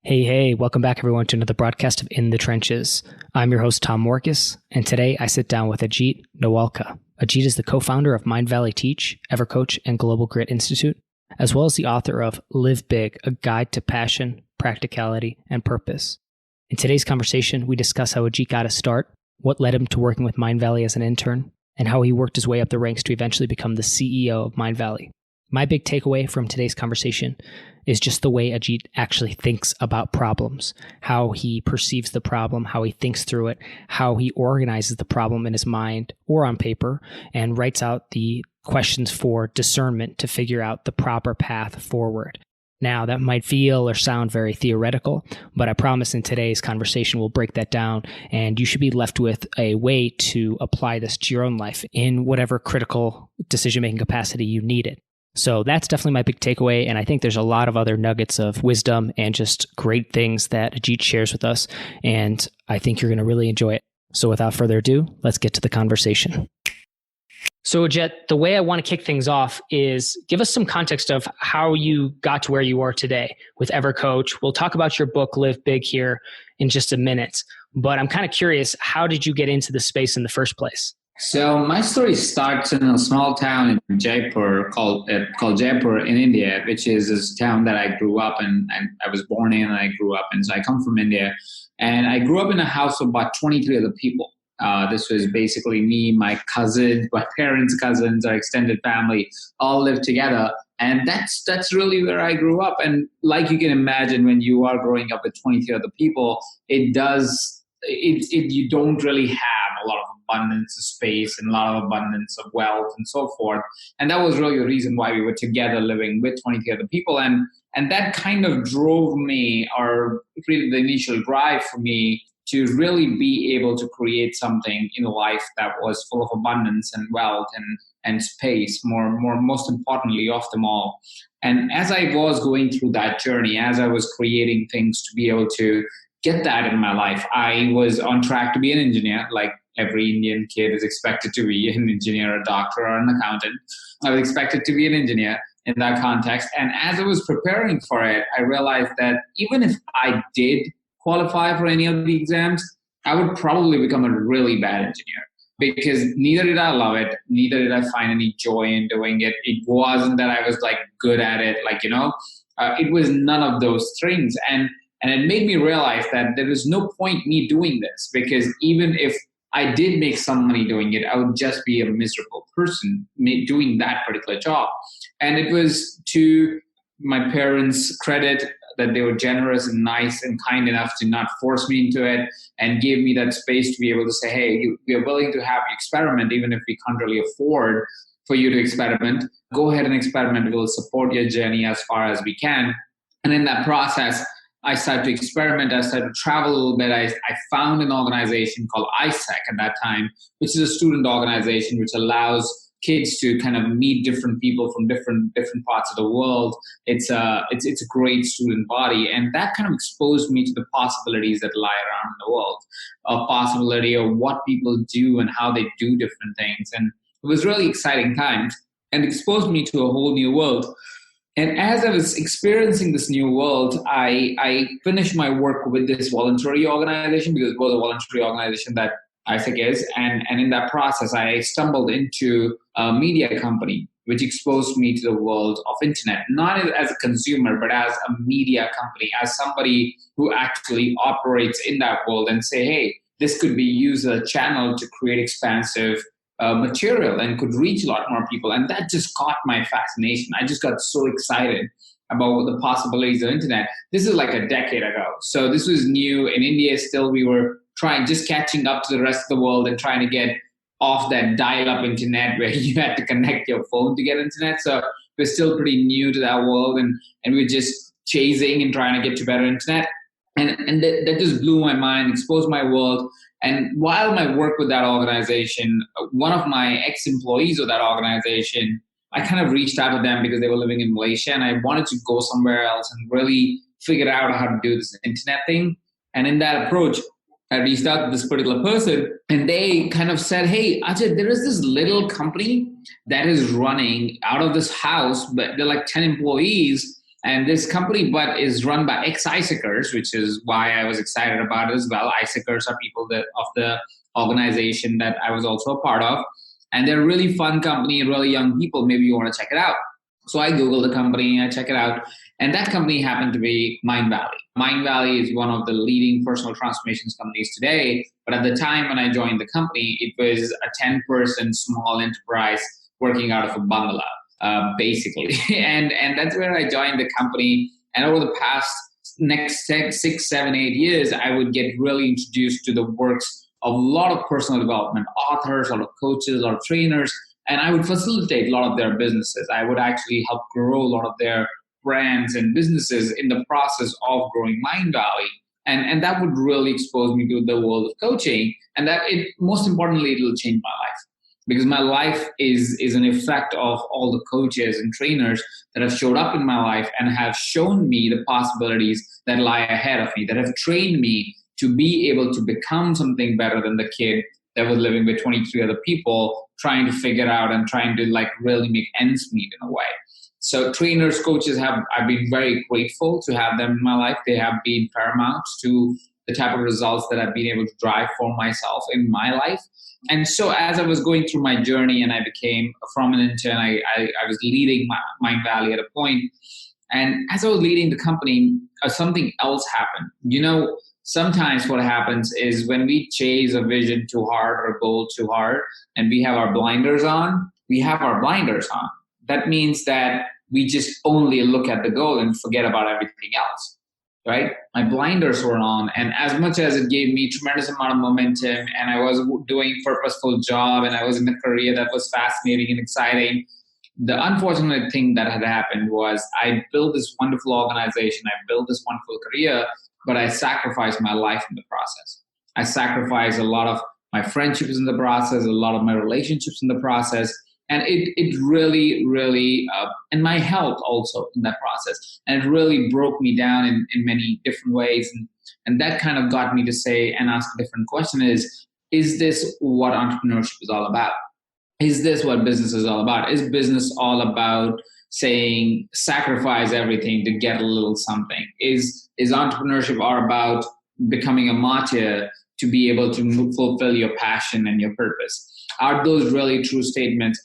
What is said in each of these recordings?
Hey, welcome back everyone to another broadcast of In the Trenches. I'm your host, Tom Morkis, and today I sit down with Ajit Nawalkha. Ajit is the co-founder of Mindvalley Teach, Evercoach, and Global Grit Institute, as well as the author of Live Big, A Guide to Passion, Practicality, and Purpose. In today's conversation, we discuss how Ajit got a start, what led him to working with Mindvalley as an intern, and how he worked his way up the ranks to eventually become the CEO of Mindvalley. My big takeaway from today's conversation is just the way Ajit actually thinks about problems, how he perceives the problem, how he thinks through it, how he organizes the problem in his mind or on paper, and writes out the questions for discernment to figure out the proper path forward. Now, that might feel or sound very theoretical, but I promise in today's conversation we'll break that down, and you should be left with a way to apply this to your own life in whatever critical decision-making capacity you need it. So that's definitely my big takeaway, and I think there's a lot of other nuggets of wisdom and just great things that Ajit shares with us, and I think you're going to really enjoy it. So without further ado, let's get to the conversation. So Ajit, the way I want to kick things off is give us some context of how you got to where you are today with Evercoach. We'll talk about your book, Live Big, here in just a minute, but I'm kind of curious, how did you get into the space in the first place? So my story starts in a small town in Jaipur called Jaipur in India, which is this town that I grew up in and I was born in and I grew up in. So I come from India and I grew up in a house of about 23 other people. This was basically me, my cousins, my parents' cousins, our extended family all lived together. And that's really where I grew up. And like you can imagine, when you are growing up with 23 other people, you don't really have a lot of abundance of space and a lot of abundance of wealth and so forth. And that was really the reason why we were together living with 23 other people. And that kind of drove me, or really the initial drive for me, to really be able to create something in life that was full of abundance and wealth and space, most importantly of them all. And as I was going through that journey, as I was creating things to be able to get that in my life, I was on track to be an engineer, like every Indian kid is expected to be an engineer, a doctor, or an accountant. I was expected to be an engineer in that context. And as I was preparing for it, I realized that even if I did qualify for any of the exams, I would probably become a really bad engineer, because neither did I love it, neither did I find any joy in doing it. It wasn't that I was good at it, it was none of those things. And it made me realize that there was no point me doing this, because even if I did make some money doing it, I would just be a miserable person doing that particular job. And it was to my parents' credit that they were generous and nice and kind enough to not force me into it and gave me that space to be able to say, hey, we are willing to have you experiment, even if we can't really afford for you to experiment. Go ahead and experiment. We'll support your journey as far as we can. And in that process, I started to experiment. I started to travel a little bit. I found an organization called ISEC at that time, which is a student organization which allows kids to kind of meet different people from different parts of the world. It's a great student body, and that kind of exposed me to the possibilities that lie around in the world, a possibility of what people do and how they do different things. And it was really exciting times and exposed me to a whole new world. And as I was experiencing this new world, I finished my work with this voluntary organization, because it was a voluntary organization that ISEC is. And in that process, I stumbled into a media company, which exposed me to the world of internet, not as a consumer, but as a media company, as somebody who actually operates in that world and say, hey, this could be used as a channel to create expansive material and could reach a lot more people. And that just caught my fascination. I just got so excited about the possibilities of internet. This is like a decade ago. So this was new. In India still, we were just catching up to the rest of the world and trying to get off that dial-up internet where you had to connect your phone to get internet. So we're still pretty new to that world, and we're just chasing and trying to get to better internet. And that just blew my mind, exposed my world. And while my work with that organization, one of my ex-employees of that organization, I kind of reached out to them because they were living in Malaysia and I wanted to go somewhere else and really figure out how to do this internet thing. And in that approach, I reached out to this particular person and they kind of said, hey, Ajit, there is this little company that is running out of this house, but they're like 10 employees. And this company, but is run by ex-ISICers, which is why I was excited about it as well. ISICers are people of the organization that I was also a part of. And they're a really fun company, really young people. Maybe you want to check it out. So I Googled the company, I check it out. And that company happened to be Mindvalley. Mindvalley is one of the leading personal transformations companies today. But at the time when I joined the company, it was a 10-person small enterprise working out of a bungalow, basically. and that's where I joined the company. And over the past next 6, 7, 8 years, I would get really introduced to the works of a lot of personal development authors, a lot of coaches, a lot of trainers, and I would facilitate a lot of their businesses. I would actually help grow a lot of their brands and businesses in the process of growing Mindvalley. And that would really expose me to the world of coaching. And that most importantly, it'll change my life. Because my life is an effect of all the coaches and trainers that have showed up in my life and have shown me the possibilities that lie ahead of me, that have trained me to be able to become something better than the kid that was living with 23 other people, trying to figure out and trying to really make ends meet in a way. So trainers, coaches, I've been very grateful to have them in my life. They have been paramount to the type of results that I've been able to drive for myself in my life. And so as I was going through my journey and I became from an intern, I was leading Mindvalley at a point. And as I was leading the company, something else happened. Sometimes what happens is when we chase a vision too hard or a goal too hard and we have our blinders on, That means that we just only look at the goal and forget about everything else, right? My blinders were on, and as much as it gave me tremendous amount of momentum and I was doing a purposeful job and I was in a career that was fascinating and exciting, the unfortunate thing that had happened was I built this wonderful organization, I built this wonderful career, but I sacrificed my life in the process. I sacrificed a lot of my friendships in the process, a lot of my relationships in the process, and it really, really, and my health also in that process. And it really broke me down in many different ways. And that kind of got me to say and ask a different question is this what entrepreneurship is all about? Is this what business is all about? Is business all about saying sacrifice everything to get a little something? Is entrepreneurship all about becoming a martyr to be able to fulfill your passion and your purpose? Are those really true statements?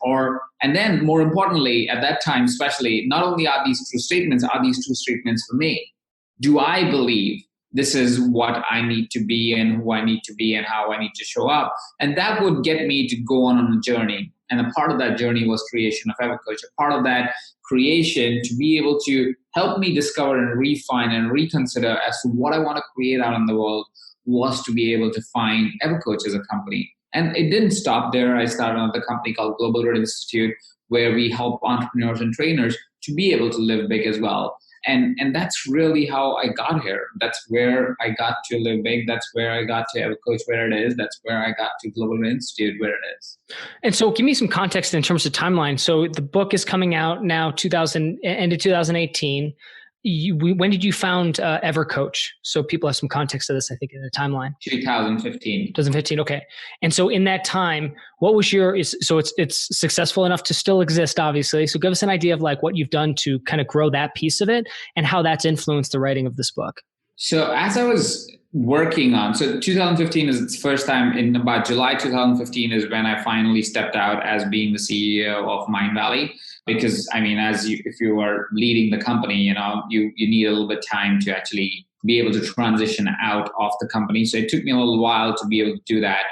And then more importantly, at that time especially, not only are these true statements, are these true statements for me? Do I believe this is what I need to be and who I need to be and how I need to show up? And that would get me to go on a journey. And a part of that journey was creation of Evercoach. A part of that creation to be able to help me discover and refine and reconsider as to what I want to create out in the world was to be able to find Evercoach as a company. And it didn't stop there. I started another company called Global Grid Institute, where we help entrepreneurs and trainers to be able to live big as well. And that's really how I got here. That's where I got to live big. That's where I got to Evercoach where it is. That's where I got to Global Grid Institute where it is. And so give me some context in terms of timeline. So the book is coming out now, end of 2018. When did you found Evercoach? So people have some context to this, I think, in the timeline. 2015. 2015, okay. And so in that time, what was so it's successful enough to still exist, obviously. So give us an idea of what you've done to kind of grow that piece of it and how that's influenced the writing of this book. So as I was working on, so 2015 is its first time. In about July 2015 is when I finally stepped out as being the CEO of Mindvalley. Because if you are leading the company, you need a little bit of time to actually be able to transition out of the company. So it took me a little while to be able to do that.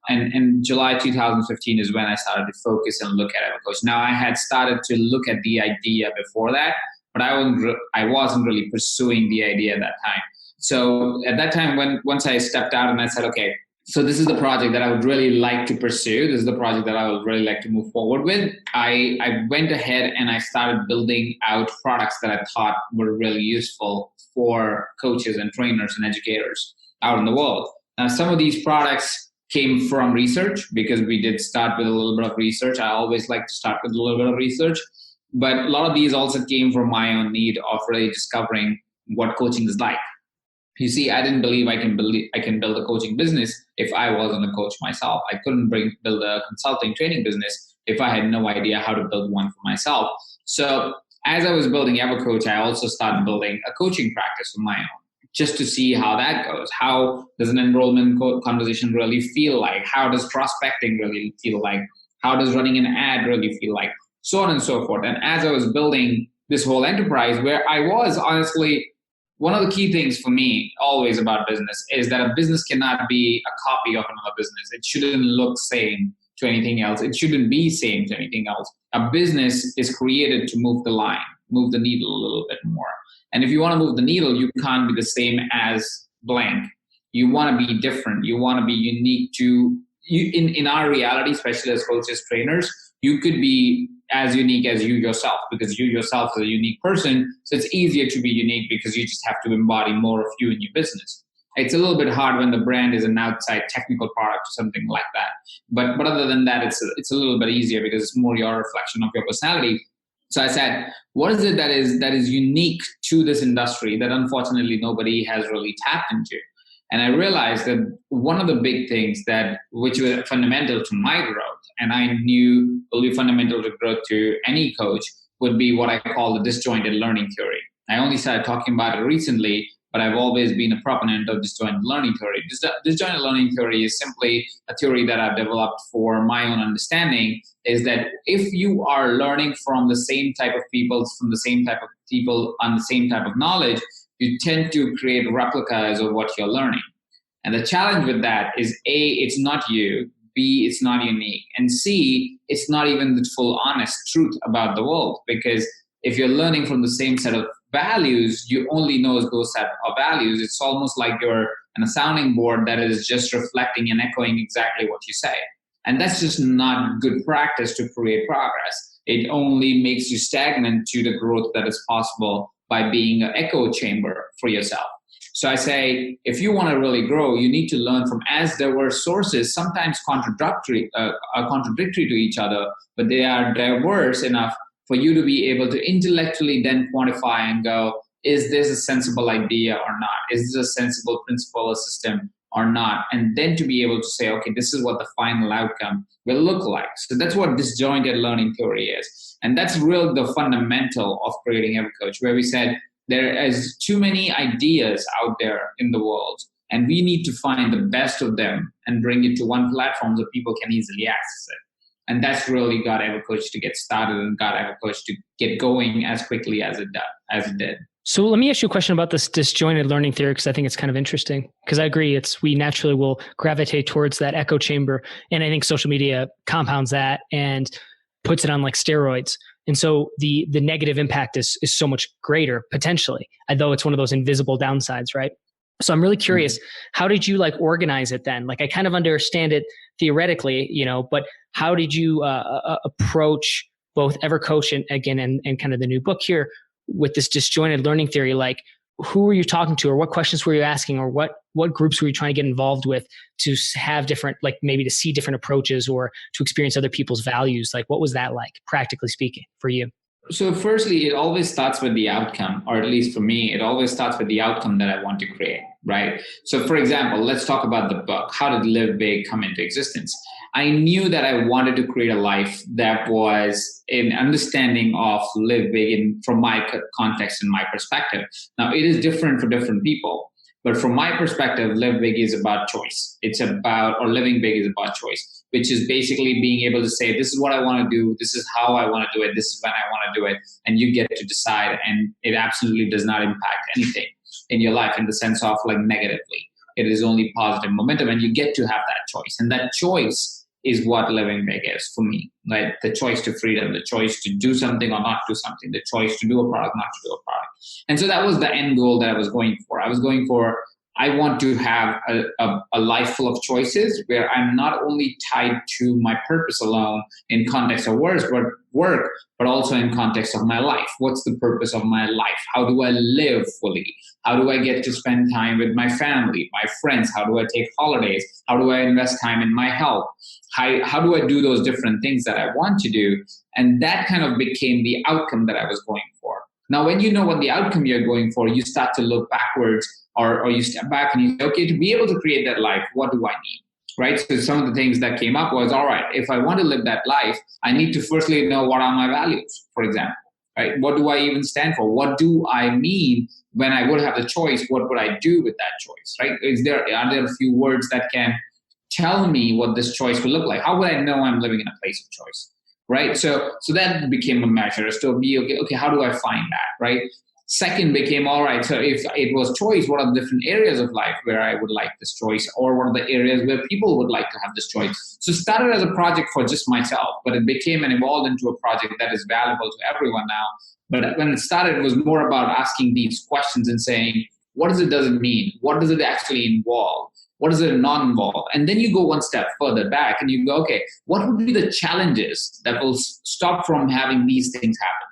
And July 2015 is when I started to focus and look at Evercoach. Now I had started to look at the idea before that, but I wasn't really pursuing the idea at that time. So at that time, once I stepped out and I said, okay, so this is the project that I would really like to pursue. This is the project that I would really like to move forward with. I went ahead and I started building out products that I thought were really useful for coaches and trainers and educators out in the world. Now, some of these products came from research because we did start with a little bit of research. I always like to start with a little bit of research. But a lot of these also came from my own need of really discovering what coaching is like. You see, I didn't believe I can build a coaching business if I wasn't a coach myself. I couldn't build a consulting training business if I had no idea how to build one for myself. So as I was building Evercoach, I also started building a coaching practice of my own, just to see how that goes. How does an enrollment conversation really feel like? How does prospecting really feel like? How does running an ad really feel like? So on and so forth. And as I was building this whole enterprise, where I was honestly, one of the key things for me always about business is that a business cannot be a copy of another business. It shouldn't look same to anything else. It shouldn't be same to anything else. A business is created to move the line, move the needle a little bit more. And if you want to move the needle, you can't be the same as blank. You want to be different. You want to be unique to you. In our reality, especially as coaches, trainers, you could be as unique as you yourself, because you yourself is a unique person. So it's easier to be unique because you just have to embody more of you in your business. It's a little bit hard when the brand is an outside technical product or something like that. But other than that, it's a little bit easier because it's more your reflection of your personality. So I said, what is it that is unique to this industry that unfortunately nobody has really tapped into? And I realized that one of the big things which were fundamental to my growth, and I knew will be fundamental to growth to any coach, would be what I call the disjointed learning theory. I only started talking about it recently, but I've always been a proponent of disjointed learning theory. Disjointed learning theory is simply a theory that I've developed for my own understanding, is that if you are learning from the same type of people, from the same type of people on the same type of knowledge, you tend to create replicas of what you're learning. And the challenge with that is A, it's not you, B, it's not unique, and C, it's not even the full honest truth about the world. Because if you're learning from the same set of values, you only know those set of values. It's almost like you're on a sounding board that is just reflecting and echoing exactly what you say. And that's just not good practice to create progress. It only makes you stagnant to the growth that is possible by being an echo chamber for yourself. So I say, if you want to really grow, you need to learn from as diverse sources, sometimes contradictory to each other, but they are diverse enough for you to be able to intellectually then quantify and go, is this a sensible idea or not? Is this a sensible principle or system or not? And then to be able to say, okay, this is what the final outcome will look like. So that's what disjointed learning theory is. And that's really the fundamental of creating Evercoach, where we said there is too many ideas out there in the world, and we need to find the best of them and bring it to one platform so people can easily access it. And that's really got Evercoach to get started and got Evercoach to get going as quickly as it did. So let me ask you a question about this disjointed learning theory, because I think it's kind of interesting. Because I agree, we naturally will gravitate towards that echo chamber, and I think social media compounds that and puts it on like steroids. And so the negative impact is so much greater potentially, although it's one of those invisible downsides, right? So I'm really curious, how did you like organize it then? Like I kind of understand it theoretically, but how did you approach both Evercoach and kind of the new book here with this disjointed learning theory? Like, who were you talking to, or what questions were you asking, or what groups were you trying to get involved with to have different, like maybe to see different approaches or to experience other people's values? Like, what was that like, practically speaking, for you? So firstly, it always starts with the outcome, or at least for me, it always starts with the outcome that I want to create, right? So for example, let's talk about the book. How did Live Big come into existence? I knew that I wanted to create a life that was an understanding of live big from my context and my perspective. Now, it is different for different people. But from my perspective, live big is about choice. Living big is about choice, which is basically being able to say, this is what I want to do. This is how I want to do it. This is when I want to do it. And you get to decide. And it absolutely does not impact anything in your life in the sense of like negatively. It is only positive momentum, and you get to have that choice. And that choice is what living big is for me, right? The choice to freedom, the choice to do something or not do something, the choice to do a product, not to do a product. And so that was the end goal that I was going for. I want to have a life full of choices where I'm not only tied to my purpose alone in context of work, but also in context of my life. What's the purpose of my life? How do I live fully? How do I get to spend time with my family, my friends? How do I take holidays? How do I invest time in my health? How do I do those different things that I want to do? And that kind of became the outcome that I was going for. Now, when you know what the outcome you're going for, you start to look backwards or you step back and you say, okay, to be able to create that life, what do I need? Right? So some of the things that came up was, all right, if I want to live that life, I need to firstly know what are my values, for example. right? What do I even stand for? What do I mean when I would have the choice? What would I do with that choice, right? Are there a few words that can tell me what this choice will look like? How would I know I'm living in a place of choice, right? So that became a measure as to be, okay, how do I find that, right? Second became, all right, so if it was choice, what are the different areas of life where I would like this choice, or what are the areas where people would like to have this choice? So it started as a project for just myself, but it became and evolved into a project that is valuable to everyone now. But when it started, it was more about asking these questions and saying, what does it mean? What does it actually involve? What does it not involve? And then you go one step further back and you go, okay, what would be the challenges that will stop from having these things happen?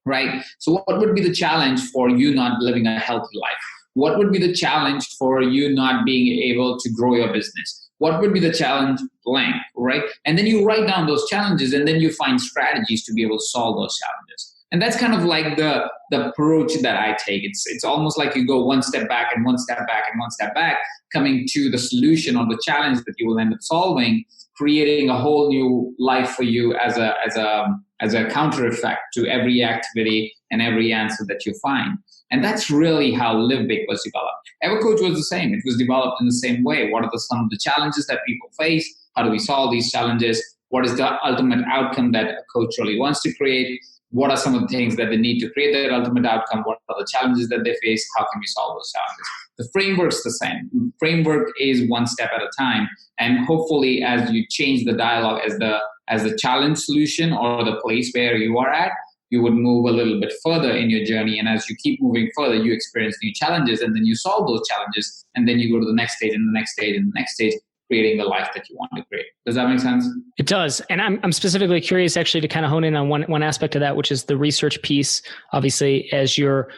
Right? So what would be the challenge for you not living a healthy life? What would be the challenge for you not being able to grow your business? What would be the challenge blank, right? And then you write down those challenges and then you find strategies to be able to solve those challenges. And that's kind of like the approach that I take. It's almost like you go one step back and one step back and one step back, coming to the solution or the challenge that you will end up solving, creating a whole new life for you as a counter effect to every activity and every answer that you find. And that's really how Live Big was developed. Evercoach was the same. It was developed in the same way. What are some of the challenges that people face? How do we solve these challenges? What is the ultimate outcome that a coach really wants to create? What are some of the things that they need to create that ultimate outcome? What are the challenges that they face? How can we solve those challenges? The framework's the same. The framework is one step at a time. And hopefully, as you change the dialogue as the challenge solution or the place where you are at, you would move a little bit further in your journey. And as you keep moving further, you experience new challenges, and then you solve those challenges, and then you go to the next stage and the next stage and the next stage, creating the life that you want to create. Does that make sense? It does. And I'm specifically curious actually to kind of hone in on one aspect of that, which is the research piece. Obviously, as you're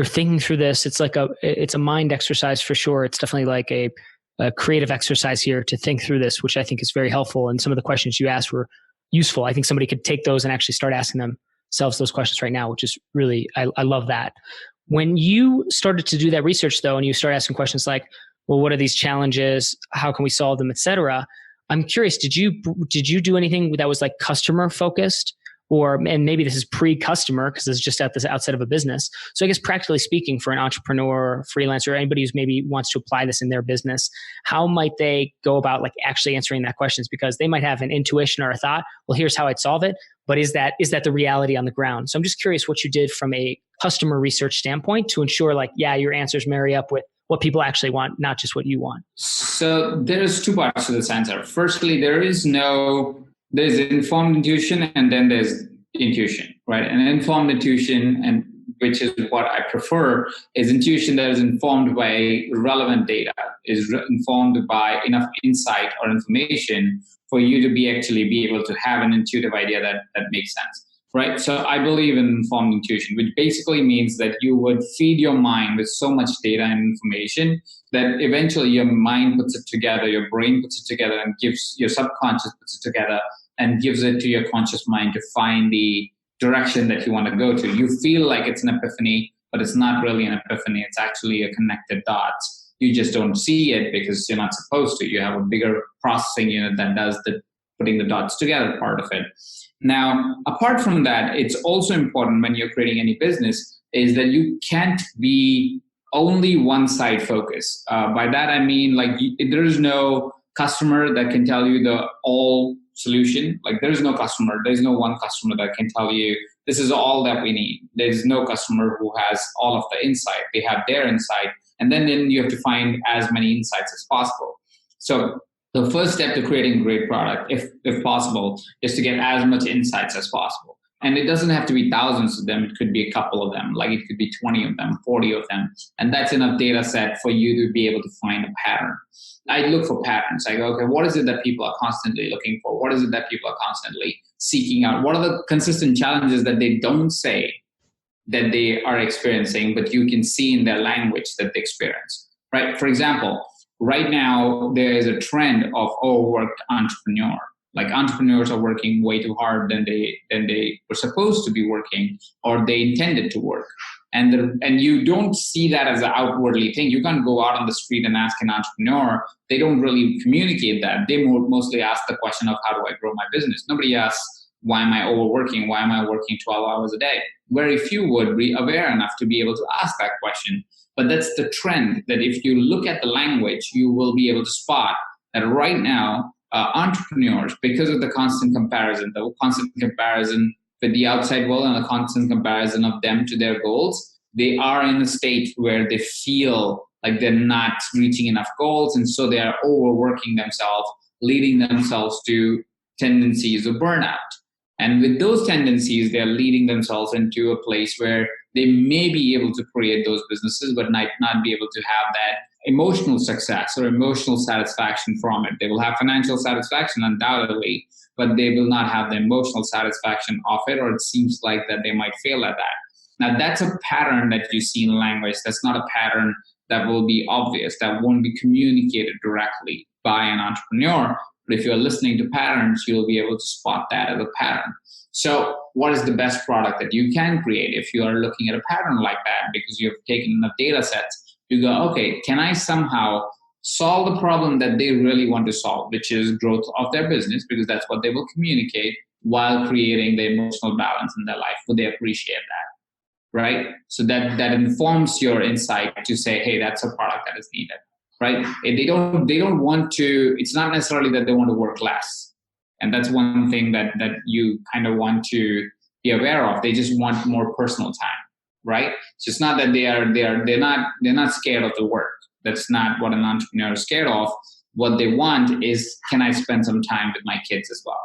thinking through this, it's a mind exercise for sure. It's definitely like a creative exercise here to think through this, which I think is very helpful. And some of the questions you asked were useful. I think somebody could take those and actually start asking themselves those questions right now, which is really, I love that. When you started to do that research though, and you start asking questions like, well, what are these challenges? How can we solve them, et cetera? I'm curious, did you do anything that was like customer focused, and maybe this is pre-customer because it's just outside of a business. So I guess practically speaking, for an entrepreneur, freelancer, anybody who's maybe wants to apply this in their business, how might they go about like actually answering that questions? Because they might have an intuition or a thought, well, here's how I'd solve it. But is that the reality on the ground? So I'm just curious what you did from a customer research standpoint to ensure like, yeah, your answers marry up with what people actually want, not just what you want. So there's two parts to this answer. Firstly, there's informed intuition and then there's intuition, right? And informed intuition, and which is what I prefer, is intuition that is informed by relevant data, is informed by enough insight or information for you to be able to have an intuitive idea that makes sense. Right. So I believe in informed intuition, which basically means that you would feed your mind with so much data and information that eventually your mind puts it together, your brain puts it together, and gives your subconscious puts it together and gives it to your conscious mind to find the direction that you want to go to. You feel like it's an epiphany, but it's not really an epiphany. It's actually a connected dots. You just don't see it because you're not supposed to. You have a bigger processing unit that does the putting the dots together part of it. Now, apart from that, it's also important when you're creating any business is that you can't be only one side focused. By that, I mean, like there is no customer that can tell you the all solution. Like there's no one customer that can tell you this is all that we need. There's no customer who has all of the insight. They have their insight. And then you have to find as many insights as possible. So the first step to creating a great product, if possible, is to get as much insights as possible. And it doesn't have to be thousands of them. It could be a couple of them, like it could be 20 of them, 40 of them. And that's enough data set for you to be able to find a pattern. I look for patterns. I go, okay, what is it that people are constantly looking for? What is it that people are constantly seeking out? What are the consistent challenges that they don't say that they are experiencing, but you can see in their language that they experience, right? For example, right now, there is a trend of overworked entrepreneur. Like entrepreneurs are working way too hard than they were supposed to be working, or they intended to work. And you don't see that as an outwardly thing. You can't go out on the street and ask an entrepreneur. They don't really communicate that. They mostly ask the question of how do I grow my business? Nobody asks Why am I overworking? Why am I working 12 hours a day? Very few would be aware enough to be able to ask that question. But that's the trend, that if you look at the language, you will be able to spot that right now, entrepreneurs, because of the constant comparison with the outside world and the constant comparison of them to their goals, they are in a state where they feel like they're not reaching enough goals. And so they are overworking themselves, leading themselves to tendencies of burnout. And with those tendencies, they're leading themselves into a place where they may be able to create those businesses, but might not be able to have that emotional success or emotional satisfaction from it. They will have financial satisfaction undoubtedly, but they will not have the emotional satisfaction of it, or it seems like that they might fail at that. Now, that's a pattern that you see in language. That's not a pattern that will be obvious, that won't be communicated directly by an entrepreneur. But if you're listening to patterns, you'll be able to spot that as a pattern. So what is the best product that you can create if you are looking at a pattern like that? Because you've taken enough data sets, you go, okay, can I somehow solve the problem that they really want to solve, which is growth of their business, because that's what they will communicate, while creating the emotional balance in their life? Would they appreciate that? Right? So that informs your insight to say, hey, that's a product that is needed. Right? They don't want to, it's not necessarily that they want to work less. And that's one thing that you kind of want to be aware of. They just want more personal time, right? So it's not that they're not scared of the work. That's not what an entrepreneur is scared of. What they want is, can I spend some time with my kids as well?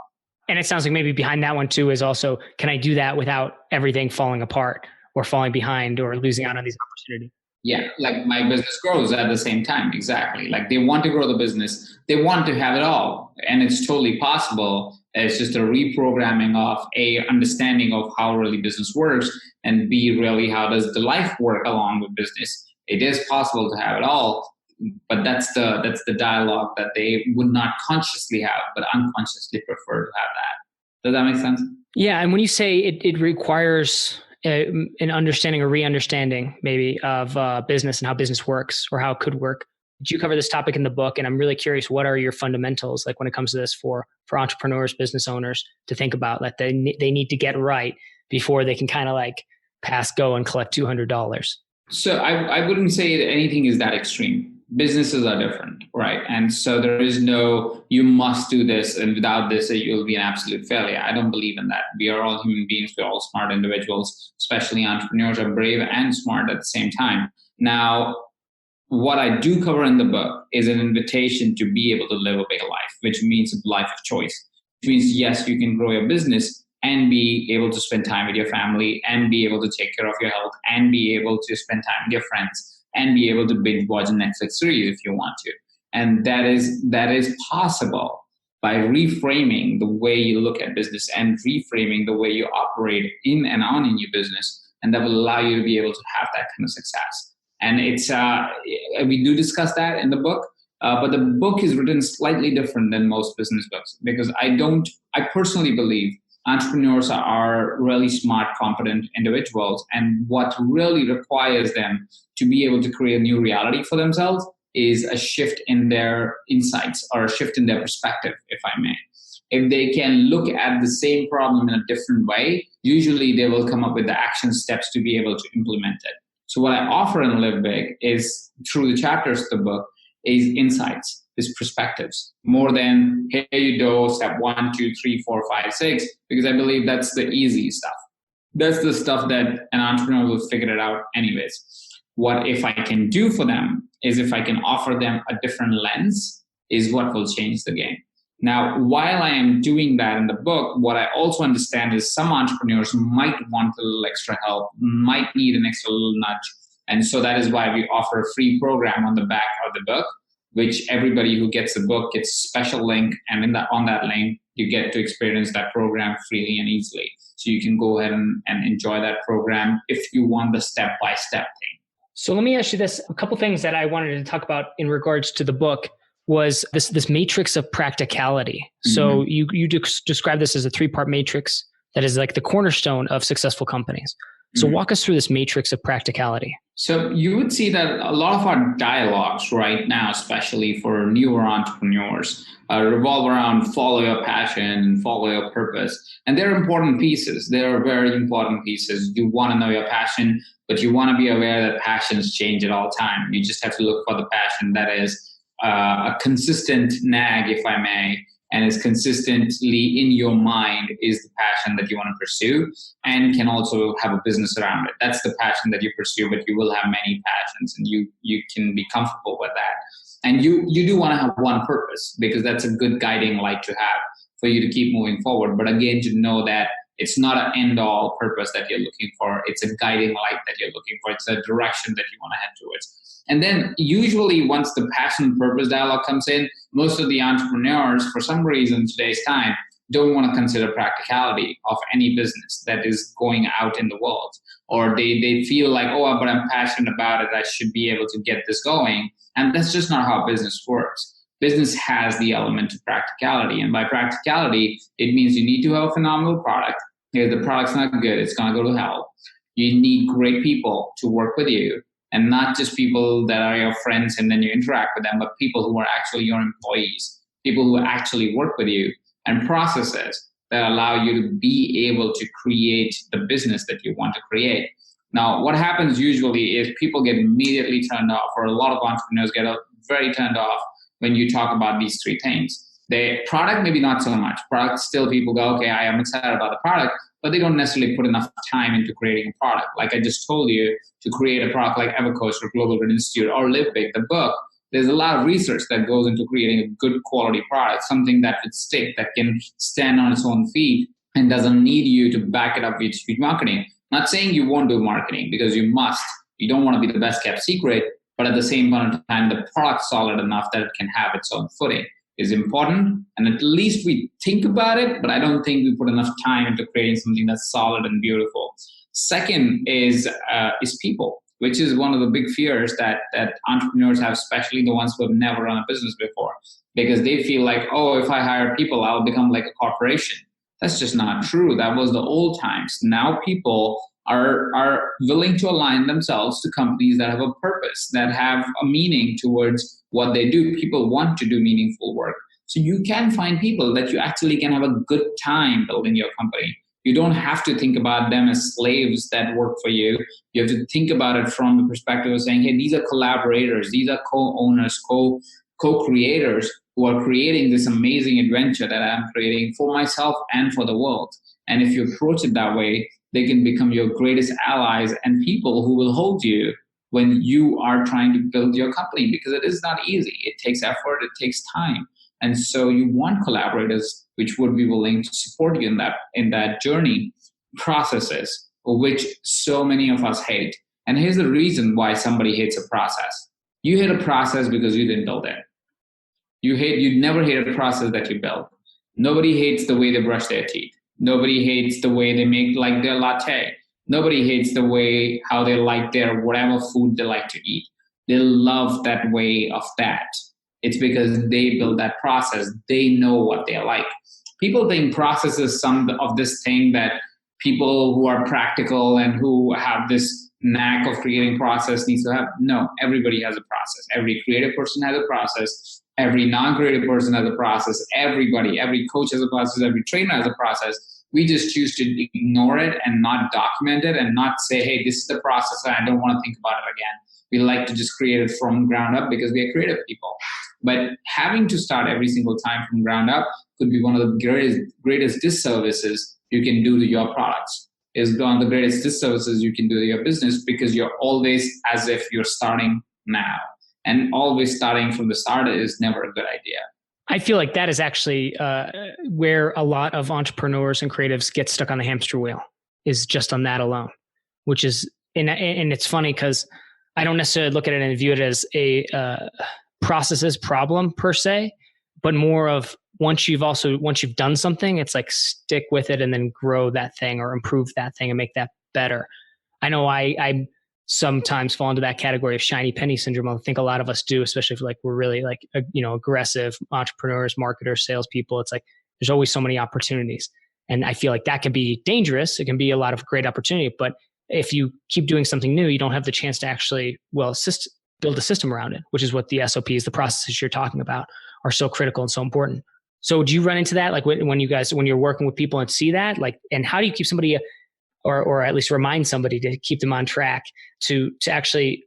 And it sounds like maybe behind that one too is also, can I do that without everything falling apart or falling behind or losing out on these opportunities? Yeah, like my business grows at the same time. Exactly. Like they want to grow the business. They want to have it all. And it's totally possible. It's just a reprogramming of A, understanding of how really business works, and B, really how does the life work along with business. It is possible to have it all, but that's the dialogue that they would not consciously have, but unconsciously prefer to have that. Does that make sense? Yeah. And when you say it requires an understanding or re-understanding maybe of business and how business works or how it could work. Did you cover this topic in the book? And I'm really curious, what are your fundamentals like when it comes to this for entrepreneurs, business owners to think about that they need to get right before they can kind of like pass go and collect $200? So I wouldn't say that anything is that extreme. Businesses are different, right? And so there is no, you must do this, and without this, you'll be an absolute failure. I don't believe in that. We are all human beings. We're all smart individuals, especially entrepreneurs are brave and smart at the same time. Now, what I do cover in the book is an invitation to be able to live a big life, which means a life of choice. Which means, yes, you can grow your business and be able to spend time with your family and be able to take care of your health and be able to spend time with your friends and be able to binge watch a Netflix series if you want to. And that is possible by reframing the way you look at business and reframing the way you operate in and on in your business. And that will allow you to be able to have that kind of success. And it's we do discuss that in the book, but the book is written slightly different than most business books, because I personally believe entrepreneurs are really smart, competent individuals. And what really requires them to be able to create a new reality for themselves is a shift in their insights or a shift in their perspective, if I may. If they can look at the same problem in a different way, usually they will come up with the action steps to be able to implement it. So what I offer in Live Big is, through the chapters of the book, is insights, is perspectives, more than, here you go, step 1, 2, 3, 4, 5, 6, because I believe that's the easy stuff. That's the stuff that an entrepreneur will figure it out anyways. What if I can do for them is, if I can offer them a different lens, is what will change the game. Now, while I am doing that in the book, what I also understand is some entrepreneurs might want a little extra help, might need an extra little nudge. And so that is why we offer a free program on the back of the book, which everybody who gets the book gets a special link. And on that link, you get to experience that program freely and easily. So you can go ahead and enjoy that program if you want the step-by-step thing. So let me ask you this. A couple things that I wanted to talk about in regards to the book was this matrix of practicality. Mm-hmm. So you describe this as a 3-part matrix that is like the cornerstone of successful companies. So walk us through this matrix of practicality. So you would see that a lot of our dialogues right now, especially for newer entrepreneurs, revolve around follow your passion, follow your purpose. And they're important pieces. They're very important pieces. You want to know your passion, but you want to be aware that passions change at all time. You just have to look for the passion that is a consistent nag, if I may, and is consistently in your mind is the passion that you want to pursue and can also have a business around it. That's the passion that you pursue, but you will have many passions and you can be comfortable with that. And you do want to have one purpose because that's a good guiding light to have for you to keep moving forward. But again, to know that it's not an end-all purpose that you're looking for. It's a guiding light that you're looking for. It's a direction that you want to head towards. And then usually once the passion purpose dialogue comes in, most of the entrepreneurs, for some reason today's time, don't want to consider practicality of any business that is going out in the world. Or they feel like, oh, but I'm passionate about it. I should be able to get this going. And that's just not how business works. Business has the element of practicality. And by practicality, it means you need to have a phenomenal product. If the product's not good, it's going to go to hell. You need great people to work with you. And not just people that are your friends and then you interact with them, but people who are actually your employees, people who actually work with you, and processes that allow you to be able to create the business that you want to create. Now, what happens usually is people get immediately turned off, or a lot of entrepreneurs get very turned off when you talk about these three things. The product, maybe not so much. Product, still people go, okay, I am excited about the product, but they don't necessarily put enough time into creating a product. Like I just told you, to create a product like Evercoach or Global Grid Institute or Live Big, the book, there's a lot of research that goes into creating a good quality product, something that would stick, that can stand on its own feet and doesn't need you to back it up with huge marketing. Not saying you won't do marketing, because you must. You don't want to be the best kept secret, but at the same point in time, the product's solid enough that it can have its own footing is important. And at least we think about it, but I don't think we put enough time into creating something that's solid and beautiful. Second is people, which is one of the big fears that entrepreneurs have, especially the ones who have never run a business before, because they feel like, oh, if I hire people, I'll become like a corporation. That's just not true. That was the old times. Now people are willing to align themselves to companies that have a purpose, that have a meaning towards what they do. People want to do meaningful work. So you can find people that you actually can have a good time building your company. You don't have to think about them as slaves that work for you. You have to think about it from the perspective of saying, hey, these are collaborators. These are co-owners, co-creators who are creating this amazing adventure that I'm creating for myself and for the world. And if you approach it that way, they can become your greatest allies and people who will hold you when you are trying to build your company, because it is not easy. It takes effort, it takes time. And so you want collaborators which would be willing to support you in that journey. Processes, which so many of us hate. And here's the reason why somebody hates a process. You hate a process because you didn't build it. You never hate a process that you built. Nobody hates the way they brush their teeth. Nobody hates the way they make like their latte. Nobody hates the way how they like their whatever food they like to eat. They love that way of that. It's because they build that process. They know what they like. People think process is some of this thing that people who are practical and who have this knack of creating process needs to have. No, everybody has a process. Every creative person has a process. Every non-creative person has a process. Every coach has a process. Every trainer has a process. We just choose to ignore it and not document it and not say, hey, this is the process and I don't want to think about it again. We like to just create it from the ground up because we are creative people. But having to start every single time from ground up could be one of the greatest disservices you can do to your products. Is one of the greatest disservices you can do to your business, because you're always as if you're starting now. And always starting from the start is never a good idea. I feel like that is actually where a lot of entrepreneurs and creatives get stuck on the hamster wheel, is just on that alone, which is, and it's funny because I don't necessarily look at it and view it as a processes problem per se, but more of once you've done something, it's like stick with it and then grow that thing or improve that thing and make that better. I know I sometimes fall into that category of shiny penny syndrome. I think a lot of us do, especially if we're really aggressive entrepreneurs, marketers, salespeople. It's like there's always so many opportunities, and I feel like that can be dangerous. It can be a lot of great opportunity, but if you keep doing something new, you don't have the chance to actually, build a system around it, which is what the SOPs, the processes you're talking about, are so critical and so important. So do you run into that? Like when you're working with people and see that, like, and how do you keep somebody, or at least remind somebody to keep them on track to actually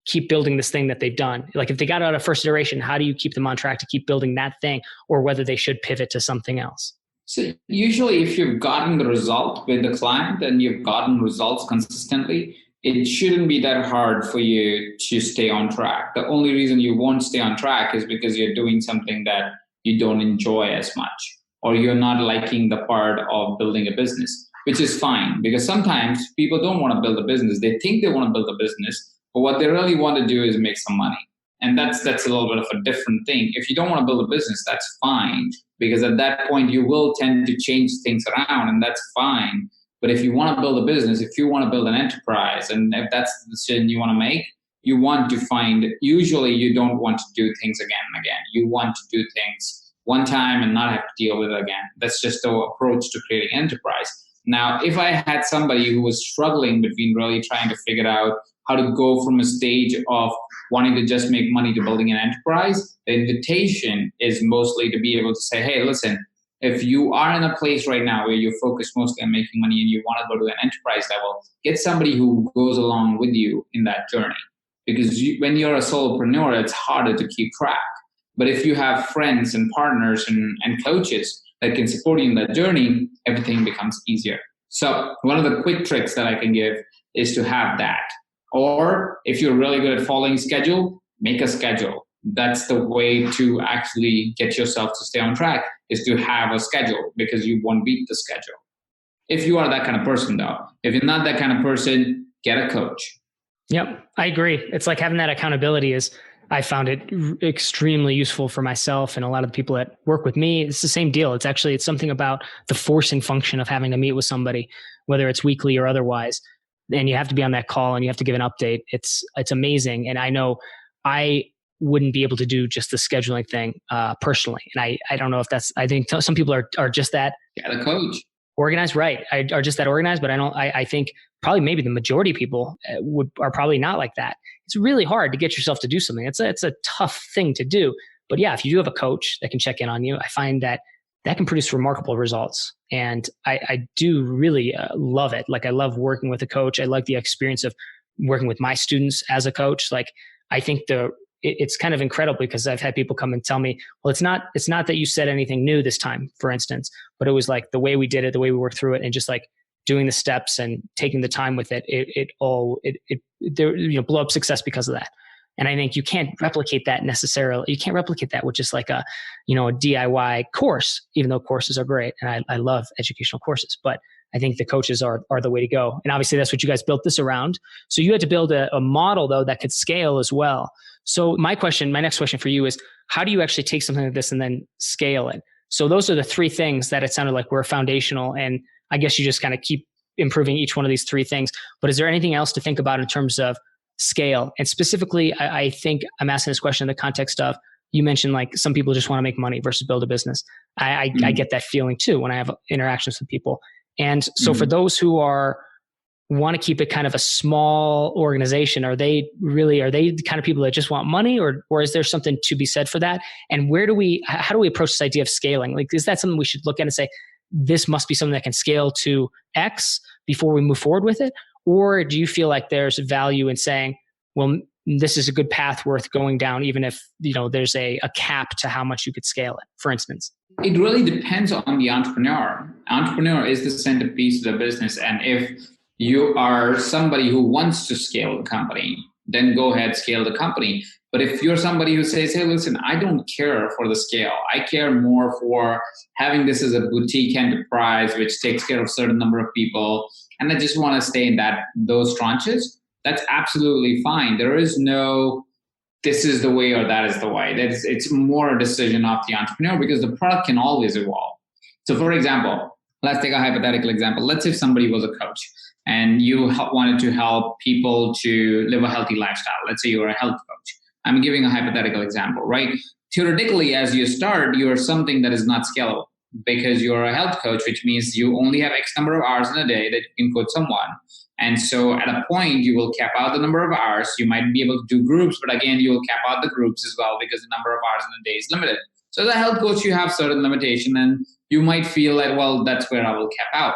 keep building this thing that they've done? Like if they got out of first iteration, how do you keep them on track to keep building that thing, or whether they should pivot to something else? So usually if you've gotten the result with the client and you've gotten results consistently, it shouldn't be that hard for you to stay on track. The only reason you won't stay on track is because you're doing something that you don't enjoy as much, or you're not liking the part of building a business, which is fine, because sometimes people don't want to build a business. They think they want to build a business, but what they really want to do is make some money. And that's a little bit of a different thing. If you don't want to build a business, that's fine, because at that point you will tend to change things around, and that's fine. But if you want to build a business, if you want to build an enterprise, and if that's the decision you want to make, you want to find, usually you don't want to do things again and again. You want to do things one time and not have to deal with it again. That's just the approach to creating enterprise. Now, if I had somebody who was struggling between really trying to figure out how to go from a stage of wanting to just make money to building an enterprise, the invitation is mostly to be able to say, hey, listen, if you are in a place right now where you're focused mostly on making money and you want to go to an enterprise level, get somebody who goes along with you in that journey. Because when you're a solopreneur, it's harder to keep track. But if you have friends and partners and coaches that can support you in that journey, everything becomes easier. So one of the quick tricks that I can give is to have that. Or if you're really good at following schedule, make a schedule. That's the way to actually get yourself to stay on track, is to have a schedule, because you won't beat the schedule. If you are that kind of person though, if you're not that kind of person, get a coach. Yep, I agree. It's like having that accountability I found it extremely useful for myself and a lot of the people that work with me. It's the same deal. It's something about the forcing function of having to meet with somebody, whether it's weekly or otherwise. And you have to be on that call and you have to give an update. It's amazing. And I know I wouldn't be able to do just the scheduling thing personally. And I don't know if I think some people are just that. Get a coach. Organized, right? Are just that organized, but I think probably maybe the majority of people are probably not like that. It's really hard to get yourself to do something. It's a tough thing to do. But yeah, if you do have a coach that can check in on you, I find that can produce remarkable results. And I do really love it. Like I love working with a coach. I like the experience of working with my students as a coach. Like I think it's kind of incredible, because I've had people come and tell me, well, it's not that you said anything new this time, for instance, but it was like the way we did it, the way we worked through it, and just like doing the steps and taking the time with it. It blew up success because of that. And I think you can't replicate that necessarily. You can't replicate that with just like a DIY course, even though courses are great. And I love educational courses, but I think the coaches are the way to go. And obviously that's what you guys built this around. So you had to build a model though that could scale as well. So my next question for you is, how do you actually take something like this and then scale it? So those are the three things that it sounded like were foundational. And I guess you just kind of keep improving each one of these three things. But is there anything else to think about in terms of scale? And specifically, I think I'm asking this question in the context of, you mentioned like some people just want to make money versus build a business. I get that feeling too when I have interactions with people. And so for those who want to keep it kind of a small organization, are they the kind of people that just want money, or is there something to be said for that? And how do we approach this idea of scaling? Like, is that something we should look at and say, this must be something that can scale to X before we move forward with it? Or do you feel like there's value in saying, well, this is a good path worth going down, even if there's a cap to how much you could scale it, for instance? It really depends on the entrepreneur. Entrepreneur is the centerpiece of the business. And if you are somebody who wants to scale the company, then go ahead, scale the company. But if you're somebody who says, hey, listen, I don't care for the scale. I care more for having this as a boutique enterprise, which takes care of a certain number of people, and I just want to stay in those tranches, that's absolutely fine. There is no, this is the way or that is the way. It's more a decision of the entrepreneur, because the product can always evolve. So for example, let's take a hypothetical example. Let's say if somebody was a coach and you wanted to help people to live a healthy lifestyle. Let's say you're a health coach. I'm giving a hypothetical example, right? Theoretically, as you start, you're something that is not scalable, because you're a health coach, which means you only have X number of hours in a day that you can coach someone. And so at a point, you will cap out the number of hours. You might be able to do groups, but again, you will cap out the groups as well because the number of hours in a day is limited. So as a health coach, you have certain limitation and you might feel like, well, that's where I will cap out.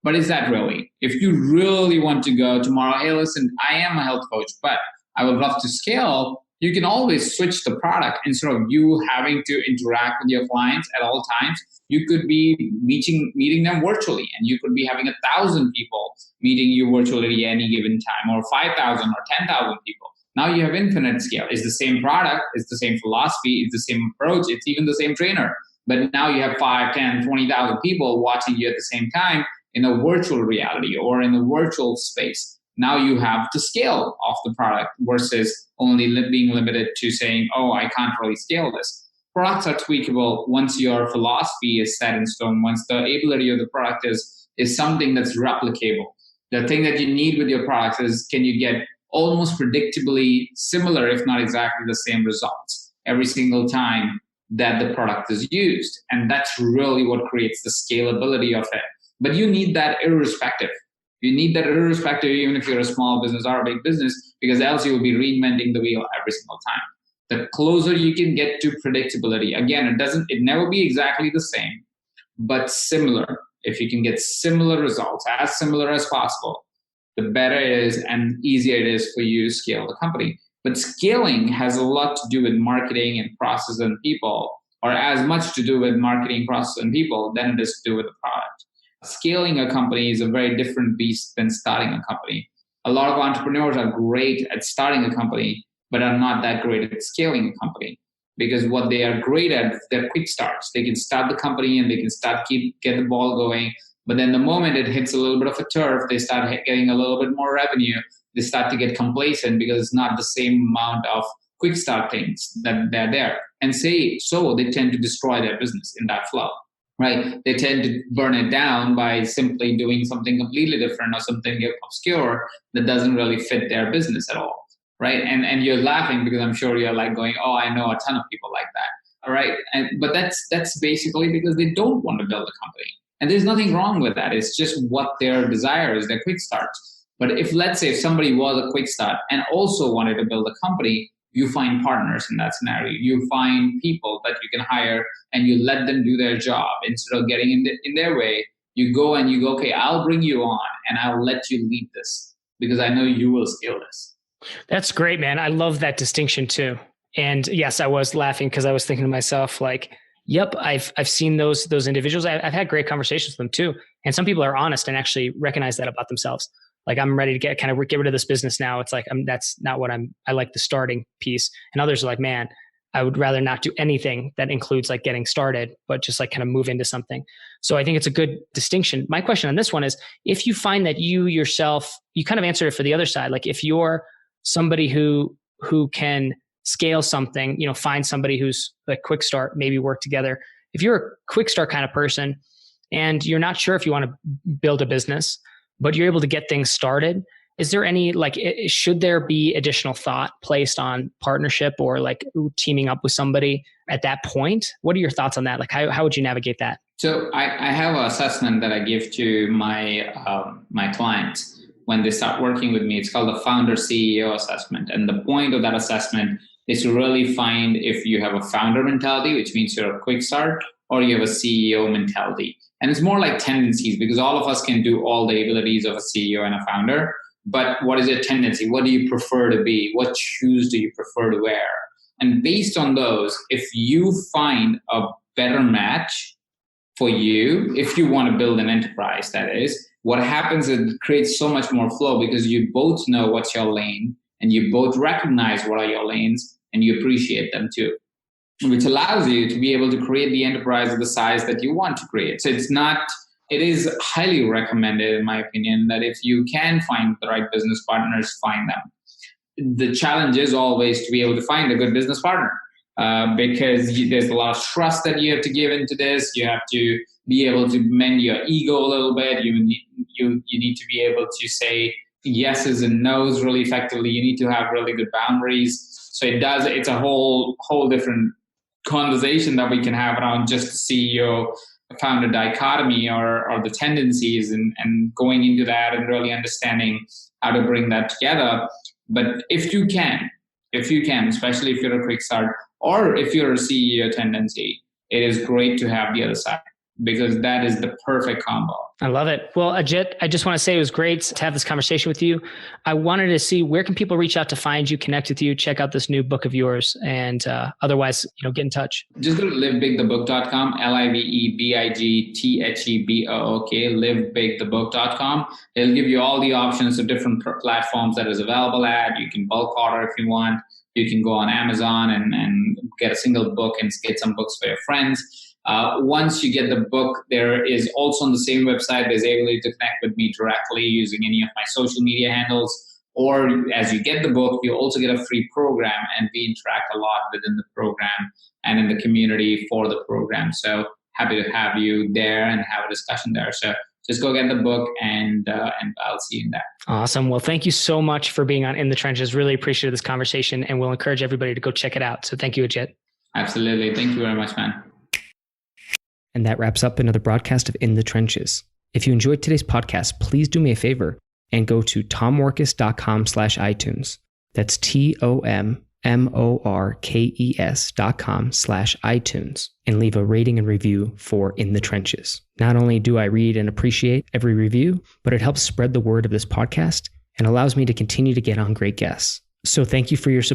But is that really? If you really want to go tomorrow, hey, listen, I am a health coach, but I would love to scale. You can always switch the product instead of you having to interact with your clients at all times. You could be meeting them virtually, and you could be having 1,000 people meeting you virtually at any given time, or 5,000 or 10,000 people. Now you have infinite scale. It's the same product, it's the same philosophy, it's the same approach, it's even the same trainer. But now you have 5, 10, 20,000 people watching you at the same time in a virtual reality or in a virtual space. Now you have the scale of the product versus only being limited to saying, oh, I can't really scale this. Products are tweakable once your philosophy is set in stone, once the ability of the product is something that's replicable. The thing that you need with your products is, can you get almost predictably similar, if not exactly the same results every single time that the product is used? And that's really what creates the scalability of it. But you need that irrespective. You need that irrespective, even if you're a small business or a big business, because else you will be reinventing the wheel every single time. The closer you can get to predictability, again, it never be exactly the same, but similar. If you can get similar results, as similar as possible, the better it is and easier it is for you to scale the company. But scaling has a lot to do with marketing and process and people, or as much to do with marketing, process, and people than it is to do with the product. Scaling a company is a very different beast than starting a company. A lot of entrepreneurs are great at starting a company, but are not that great at scaling a company, because what they are great at, they're quick starts. They can start the company and they can get the ball going. But then the moment it hits a little bit of a turf, they start getting a little bit more revenue. They start to get complacent because it's not the same amount of quick start things that they're there. And so they tend to destroy their business in that flow. Right? They tend to burn it down by simply doing something completely different or something obscure that doesn't really fit their business at all. Right? And you're laughing because I'm sure you're like going, oh, I know a ton of people like that. All right. But that's basically because they don't want to build a company. And there's nothing wrong with that. It's just what their desire is, their quick starts. But let's say if somebody was a quick start and also wanted to build a company, you find partners in that scenario. You find people that you can hire and you let them do their job instead of getting in their way. You go, okay, I'll bring you on and I'll let you lead this because I know you will scale this. That's great, man. I love that distinction too. And yes, I was laughing because I was thinking to myself, like, yep, I've seen those individuals. I've had great conversations with them too. And some people are honest and actually recognize that about themselves. Like, I'm ready to get rid of this business now. It's like, that's not what I like the starting piece. And others are like, man, I would rather not do anything that includes like getting started, but just like kind of move into something. So I think it's a good distinction. My question on this one is, if you find that you yourself, you kind of answered it for the other side. Like if you're somebody who can scale something, find somebody who's like quick start, maybe work together. If you're a quick start kind of person and you're not sure if you want to build a business, but you're able to get things started, is there any, should there be additional thought placed on partnership or like teaming up with somebody at that point? What are your thoughts on that? Like, how would you navigate that? So I have an assessment that I give to my clients when they start working with me. It's called the Founder CEO Assessment. And the point of that assessment is to really find if you have a founder mentality, which means you're a quick start, or you have a CEO mentality. And it's more like tendencies, because all of us can do all the abilities of a CEO and a founder. But what is your tendency? What do you prefer to be? What shoes do you prefer to wear? And based on those, if you find a better match for you, if you want to build an enterprise, that is, what happens is it creates so much more flow because you both know what's your lane and you both recognize what are your lanes and you appreciate them too, which allows you to be able to create the enterprise of the size that you want to create. So it is highly recommended, in my opinion, that if you can find the right business partners, find them. The challenge is always to be able to find a good business partner because there's a lot of trust that you have to give into this. You have to be able to mend your ego a little bit. You need to be able to say yeses and nos really effectively. You need to have really good boundaries. So it's a whole different conversation that we can have around just the CEO found a dichotomy or the tendencies and going into that and really understanding how to bring that together. But if you can, especially if you're a quick start or if you're a CEO tendency, it is great to have the other side, because that is the perfect combo. I love it. Well, Ajit, I just want to say it was great to have this conversation with you. I wanted to see, where can people reach out to find you, connect with you, check out this new book of yours, and otherwise, get in touch. Just go to livebigthebook.com, LIVEBIGTHEBOOK, livebigthebook.com. It'll give you all the options of different platforms that is available at. You can bulk order if you want. You can go on Amazon and get a single book and get some books for your friends. Once you get the book, there is also on the same website, there's ability to connect with me directly using any of my social media handles. Or as you get the book, you also get a free program, and we interact a lot within the program and in the community for the program. So happy to have you there and have a discussion there. So just go get the book and I'll see you in there. Awesome. Well, thank you so much for being on In the Trenches. Really appreciate this conversation, and we'll encourage everybody to go check it out. So thank you, Ajit. Absolutely. Thank you very much, man. And that wraps up another broadcast of In the Trenches. If you enjoyed today's podcast, please do me a favor and go to tommorkes.com/iTunes. That's TOMMORKES.com/iTunes, and leave a rating and review for In the Trenches. Not only do I read and appreciate every review, but it helps spread the word of this podcast and allows me to continue to get on great guests. So thank you for your support.